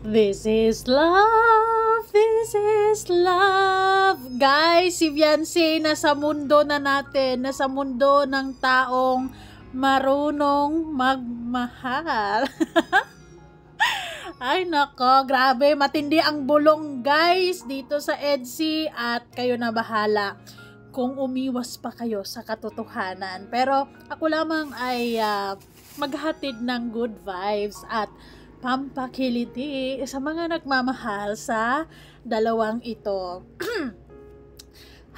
This is love, this is love. Guys, si Beyonce nasa mundo na natin, nasa mundo ng taong marunong magmahal. Ay nako, grabe, matindi ang bulong guys dito sa EDSI at kayo na bahala kung umiwas pa kayo sa katotohanan. Pero ako lamang ay maghatid ng good vibes at pampakiliti sa mga nagmamahal sa dalawang ito.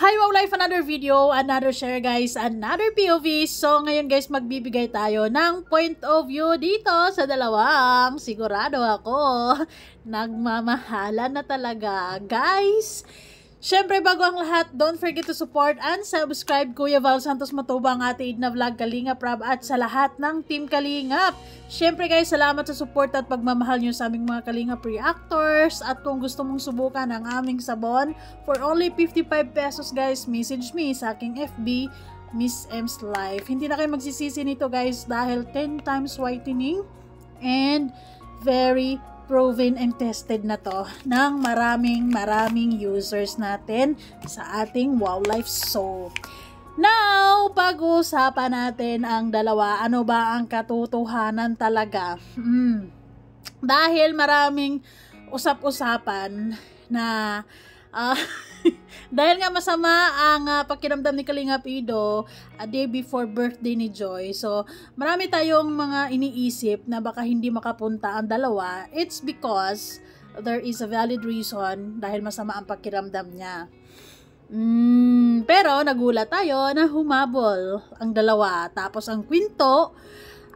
Hi, wow life, another video, another share guys, another POV. So ngayon guys, magbibigay tayo ng point of view dito sa dalawang sigurado ako nagmamahalan na talaga guys. Syempre, bago ang lahat, don't forget to support and subscribe Kuya Val Santos Matubang, Ate Edna Vlog, Kalingap Rab at sa lahat ng Team Kalingap. Syempre guys, salamat sa support at pagmamahal nyo sa aming mga Kalingap reactors. At kung gusto mong subukan ang aming sabon, for only 55 pesos guys, message me sa aking FB, Miss M's Life. Hindi na kayo magsisisi nito guys dahil 10 times whitening and very proven and tested na to ng maraming users natin sa ating Wow Life soap. Now, pag-uusapan natin ang dalawa. Ano ba ang katotohanan talaga? Dahil maraming usap-usapan na dahil nga masama ang pakiramdam ni Kalingap Ido a day before birthday ni Joy. So, marami tayong mga iniisip na baka hindi makapunta ang dalawa. It's because there is a valid reason dahil masama ang pakiramdam niya. Pero nagulat tayo na humabol ang dalawa. Tapos ang kwento,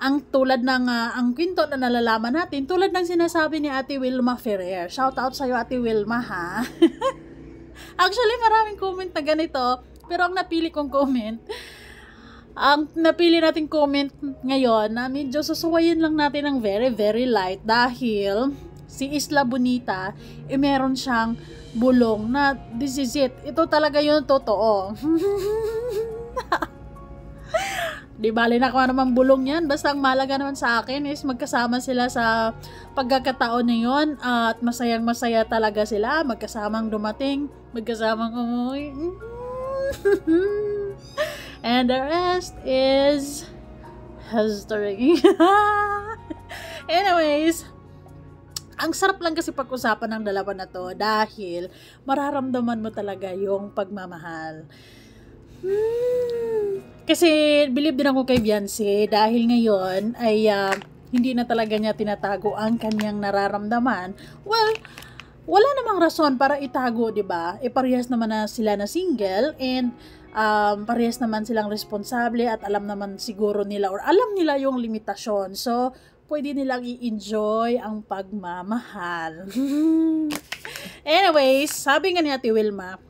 ang kwento na nalalaman natin, tulad ng sinasabi ni Ate Wilma Ferrer. Shout out sa'yo Ate Wilma ha. Actually, maraming comment na ganito, pero ang napili kong comment, ang napili nating comment ngayon na medyo susuwayin lang natin ng very light dahil si Isla Bonita, meron siyang bulong na this is it. Ito talaga yung totoo. Di bali na kung anumang bulong yan. Basta ang malaga naman sa akin is magkasama sila sa pagkakataon na yun. At masayang-masaya talaga sila. Magkasamang dumating. Magkasamang umuwi. And the rest is history. Anyways, ang sarap lang kasi pag-usapan ng dalawa na to dahil mararamdaman mo talaga yung pagmamahal. Kasi believe din ako kay Beyonce dahil ngayon ay hindi na talaga niya tinatago ang kanyang nararamdaman. Well, wala namang rason para itago, 'di ba? Parehas naman na sila na single and parehas naman silang responsable at alam naman siguro nila or alam nila yung limitasyon. So, pwede nilang i-enjoy ang pagmamahal. Anyways, sabi nga ni Ate Wilma,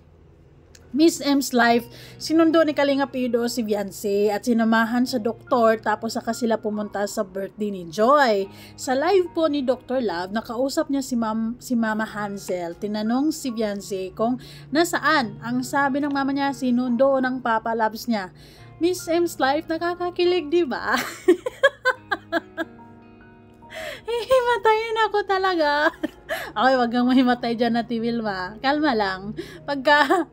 Miss M's Life, sinundo ni Kalingap Ido si Beyonce at sinamahan sa doktor tapos saka sila pumunta sa birthday ni Joy. Sa live po ni Dr. Love, nakausap niya si Mama Hansel. Tinanong si Beyonce kung nasaan. Ang sabi ng mama niya, sinundo ng Papa Loves niya. Miss M's Life, nakakakilig, di ba? Himatayin ako talaga. Okay, wag kang mahimatay dyan na Wilma. Kalma lang. Pagka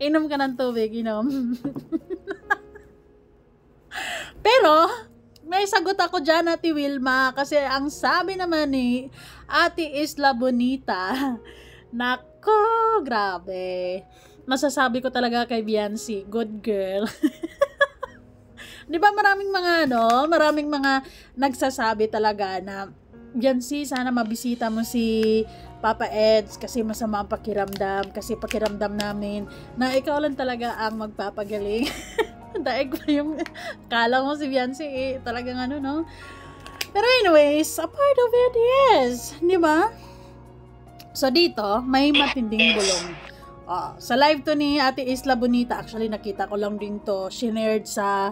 inom ka ng tubig, inom. Pero, may sagot ako dyan na Wilma. Kasi ang sabi naman ni Ate Isla Bonita, nako, grabe. Masasabi ko talaga kay Beyonce, good girl. Di ba maraming mga nagsasabi talaga na Beyonce, sana mabisita mo si Papa Eds kasi masama ang pakiramdam, kasi pakiramdam namin na ikaw lang talaga ang magpapagaling. Daig pa yung kala mo si Beyonce talagang no? Pero anyways, a part of it is, di ba? So dito, may matinding bulong. Sa live to ni Ate Isla Bonita, actually nakita ko lang din to, shared sa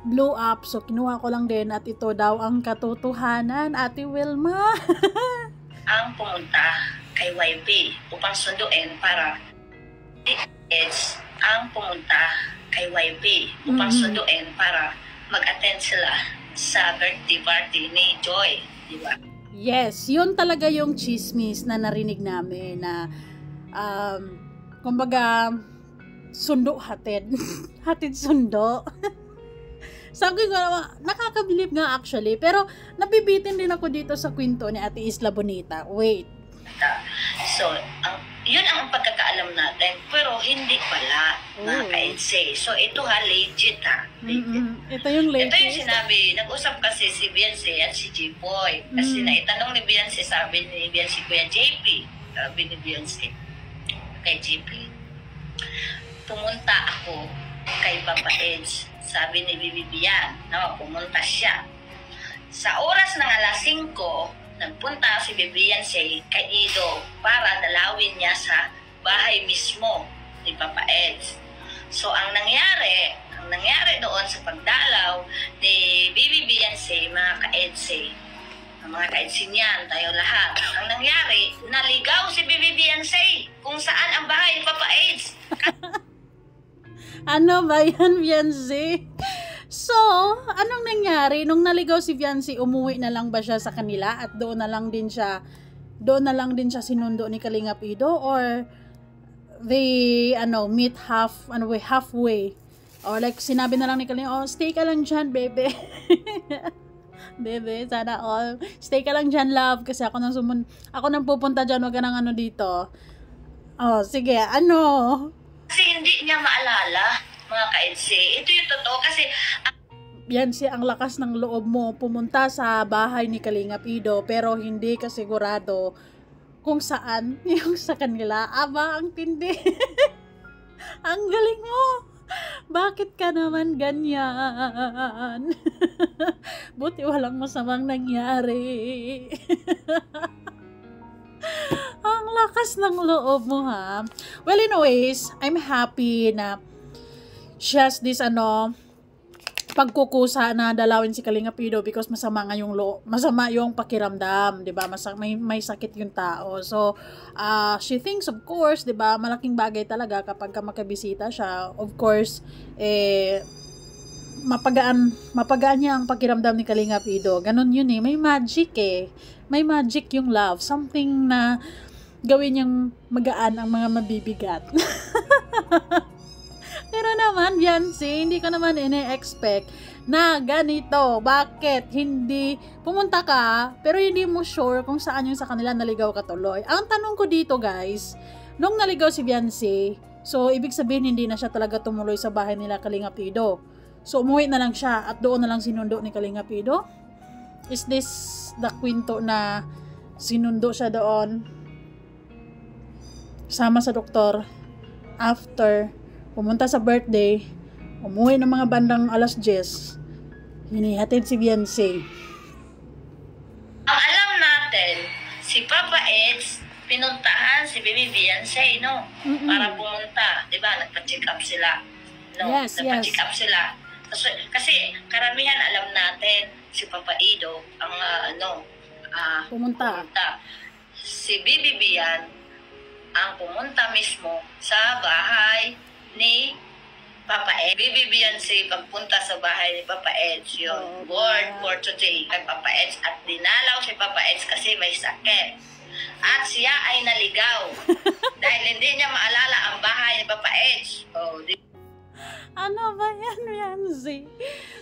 Blue Up, so kinuha ko lang din at ito daw ang katotohanan, Ate Wilma. Ang pumunta kay YB upang sunduin para ang pumunta kay YB upang sunduin para mag-attend sila sa birthday party ni Joy, di ba? Yes, yun talaga yung chismis na narinig namin na kumbaga sundo hatid. Hatid sundo. Sabi ko, nakakabilib nga actually. Pero nabibitin din ako dito sa kwento ni Ate Isla Bonita. Wait. So, yun ang pagkakaalam natin. Pero hindi pala, mga ka-EDSA. So, ito ha, legit ha. Ito yung legit. Ito yung sinabi, nag-usap kasi si Beyonce at si J-Boy. Kasi naitanong ni Beyonce, sabi ni Beyonce, Kuya JP, sabi ni Beyonce, kay JP, pumunta ako kay Papa Eds. Sabi ni Bibibian, no, pumunta siya. Sa oras ng alas 5, nagpunta si Beyonce kay Ido para dalawin niya sa bahay mismo ni Papa Eds. So, ang nangyari doon sa pagdalaw ni Beyonce, mga ka-EDSA, mga ka-EDSA niyan, tayo lahat. Ang nangyari, naligaw si Beyonce kung saan ang bahay ni Papa Eds. Ano ba yan, Beyonce? So, anong nangyari? Nung naligaw si Beyonce, umuwi na lang ba siya sa kanila at doon na lang din siya sinundo ni Kalingap Ido, or they meet halfway, or like sinabi na lang ni Kalingap, stay ka lang dyan, bebe. Bebe, sana all stay ka lang dyan, love, kasi ako nang pupunta dyan, wag ka nang dito. Sige, Kasi hindi niya maalala, mga ka-EDSA. Ito yung totoo kasi Beyonce, ang lakas ng loob mo pumunta sa bahay ni Kalingap Ido pero hindi ka sigurado kung saan yung sa kanila. Aba, ang tindi. Ang galing mo. Bakit ka naman ganyan? Buti walang masamang nangyari. Ang lakas ng loob mo, ha? Well, anyways, I'm happy na she has this pagkukusa na dalawin si Kalingap Ido because masama yung pakiramdam, 'di ba? May sakit yung tao. So, she thinks, of course, 'di ba, malaking bagay talaga kapag makabisita siya. Of course, mapagaan niya ang pakiramdam ni Kalingap Ido. Ganun yun eh. May magic eh. May magic yung love. Something na gawin niyang magaan ang mga mabibigat. Pero naman, Beyonce, hindi ko naman ine-expect na ganito. Bakit? Hindi pumunta ka, pero hindi mo sure kung saan yung sa kanila naligaw ka tuloy. Ang tanong ko dito, guys, nung naligaw si Beyonce, so ibig sabihin hindi na siya talaga tumuloy sa bahay nila Kalingap Ido. So umuwi na lang siya at doon na lang sinundo ni Kalingap Ido? Is this the kwento na sinundo siya doon sama sa doktor after pumunta sa birthday, umuwi ng mga bandang alas 10, hinihatid si Beyonce. Ang alam natin, si Papa Eds, pinuntahan si Baby Beyonce, no? Para pumunta, di ba? Nagpa-check up sila. No? Yes, Nagpa-check up sila. Kasi karamihan alam natin, si Papa Ido, ang Pumunta. Si Bibi Bian, ang pumunta mismo sa bahay ni Papa Ed. Bibi Beyonce pagpunta sa bahay ni Papa Ed. Yun, word for today kay Papa Ed. At dinalaw si Papa Ed kasi may sakit. At siya ay naligaw. Dahil hindi niya maalala ang bahay ni Papa Ed. Ano ba yan, Beyonce?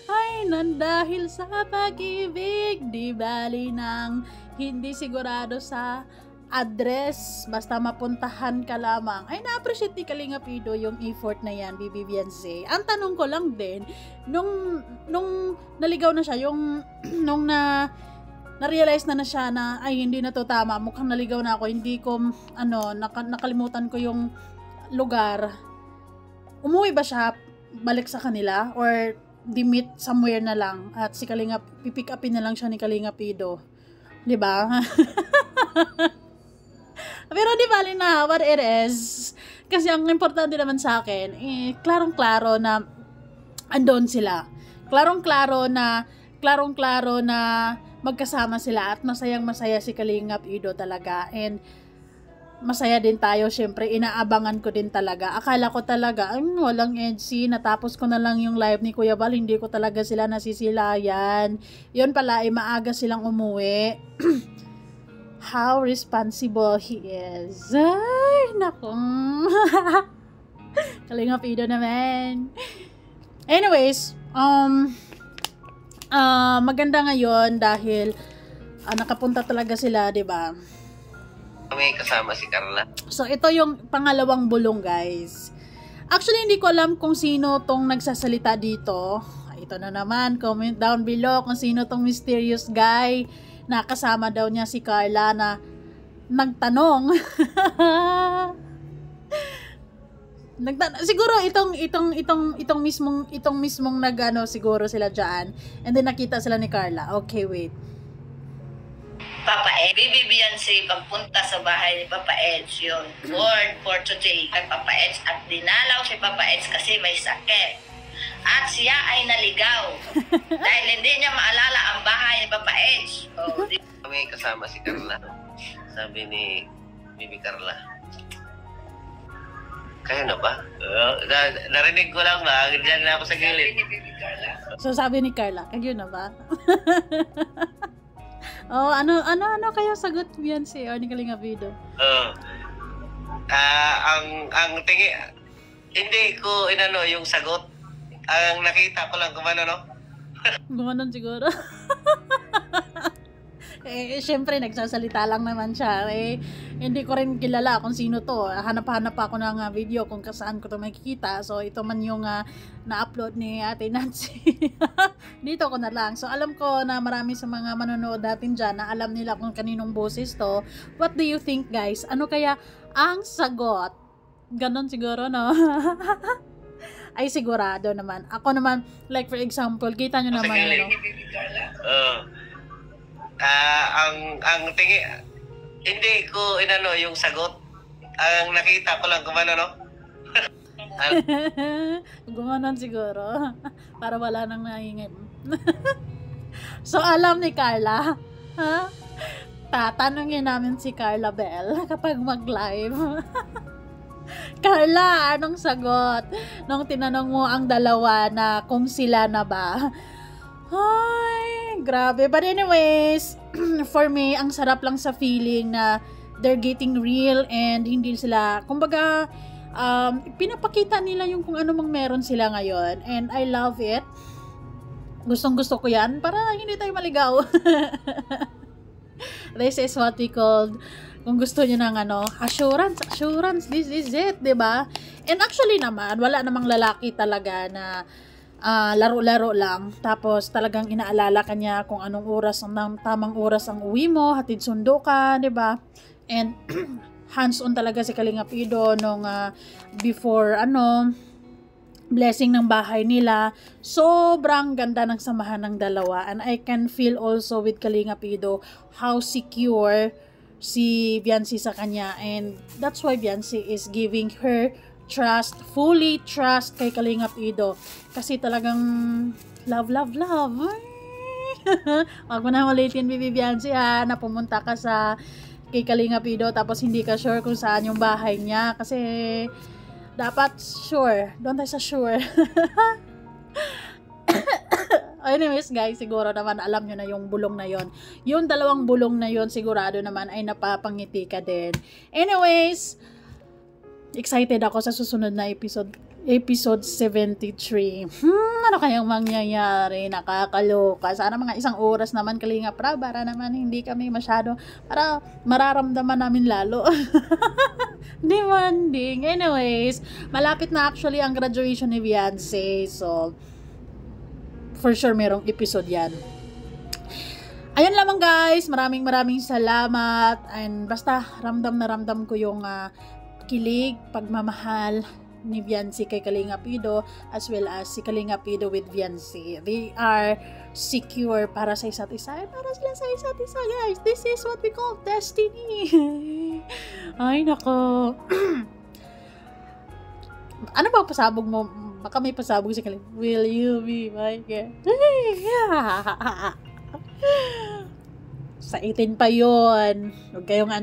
Ay, nandahil sa pag-ibig, di bali nang hindi sigurado sa address, basta mapuntahan ka lamang. Ay, na-appreciate ni Kalingap Ido yung effort na yan, Bibi Beyonce. Ang tanong ko lang din, nung naligaw na siya, nung na-realize na siya na, ay, hindi na to tama, mukhang naligaw na ako, hindi ko, nakalimutan ko yung lugar. Umuwi ba siya, balik sa kanila, or di meet somewhere na lang, at si Kalingap, pipick upin na lang siya ni Kalingap Ido? Diba? Pero di bali na what it is. Kasi ang importante naman sa akin, klarong-klaro na andon sila. Klarong-klaro na magkasama sila at masayang-masaya si Kalingap Ido talaga. And masaya din tayo, syempre, inaabangan ko din talaga. Akala ko talaga, walang EDSA, natapos ko na lang yung live ni Kuya Val, hindi ko talaga sila nasisilayan. Yun pala, maaga silang umuwi. how responsible he is. Ay, naku. Kalingap Ido naman. Anyways, maganda ngayon dahil nakapunta talaga sila, 'di ba? May kasama si Carla. So ito yung pangalawang bulong, guys. Actually, hindi ko alam kung sino tong nagsasalita dito. Ito na naman, comment down below kung sino tong mysterious guy na kasama daw niya si Carla na nagtanong. Siguro itong mismong nagano siguro sila diyan, and then nakita sila ni Carla. Okay, wait. Papa Ed, Bibi Beyonce pagpunta sa bahay ni Papa Ed, yun word for today kay Papa Ed, at dinalaw si Papa Ed kasi may sakit at siya ay naligaw dahil hindi niya maalala ang bahay ni Papa Ed. May kasama si Carla. Sabi ni Bibi Carla, kayo na ba? Narinig ko lang ba? Diyan na ako sa gilid. So sabi ni Carla, kayo na ba? Oh, ano kayo sagot Beyonce or ni Kalingap Ido? Ang tingi, hindi ko inano yung sagot. Ang nakita ko lang kung ano, no? Gumanon siguro. Syempre, nagsasalita lang naman siya. Hindi ko rin kilala kung sino to. Hanap-hanap ako ng video kung saan ko to makikita. So, ito man yung na-upload ni Ate Nancy. Dito ko na lang. So, alam ko na marami sa mga manonood natin dyan na alam nila kung kaninong boses to. What do you think, guys? Ano kaya ang sagot? Ganon siguro, no? Ay, sigurado naman. Ako naman, like for example, kita nyo naman, no? Ang tingi, hindi ko inano yung sagot. Ang nakita ko lang kung ano, no? Gumanon siguro. Para wala nang naingin. So, alam ni Carla, ha? Tatanungin namin si Carla Bell kapag mag-live. Carla, anong sagot nung tinanong mo ang dalawa na kung sila na ba? Ay, grabe. But anyways, for me, ang sarap lang sa feeling na they're getting real and hindi sila, kumbaga, pinapakita nila yung kung ano mang meron sila ngayon. And I love it. Gustong-gusto ko yan para hindi tayo maligaw. This is what we called, kung gusto niyo ng assurance, this is it, 'di ba? And actually naman, wala namang lalaki talaga na laro-laro lang. Tapos talagang inaalala ka niya kung anong oras, ang tamang oras ang uwi mo, hatid sundo ka, 'di ba? And hands-on talaga si Kalingap Ido nung before blessing ng bahay nila. Sobrang ganda ng samahan ng dalawa. And I can feel also with Kalingap Ido how secure si Beyonce sa kanya. And that's why Beyonce is giving her trust, fully trust kay Kalingap Ido. Kasi talagang love. Wag mo na ulitin, Bibi Beyonce, ha, na pumunta ka kay Kalingap Ido tapos hindi ka sure kung saan yung bahay niya. Kasi dapat sure. Doon tayo sa sure. Anyways, guys, siguro naman alam nyo na yung bulong na yon. Yung dalawang bulong na yon, sigurado naman ay napapangiti ka din. Anyways, excited ako sa susunod na episode 73. Ano kayang mangyayari? Nakakaloka. Sana mga 1 oras naman, Kalingap Rab, para naman hindi kami masyado, para mararamdaman namin lalo. Demanding. Anyways, malapit na actually ang graduation ni Beyonce. So, for sure merong episode yan. Ayun lamang, guys. Maraming salamat. And basta, ramdam na ramdam ko yung kilig, pagmamahal ni Beyonce kay Kalingap Ido, as well as si Kalingap Ido with Beyonce. They are secure para sa isa't isa. Para sila sa isa't isa, guys. This is what we call destiny. Ay, nako. Ano ba pasabog mo? Baka may pasabog si Kalingap. Will you be my girl? Sa 18 pa yun. Huwag kayong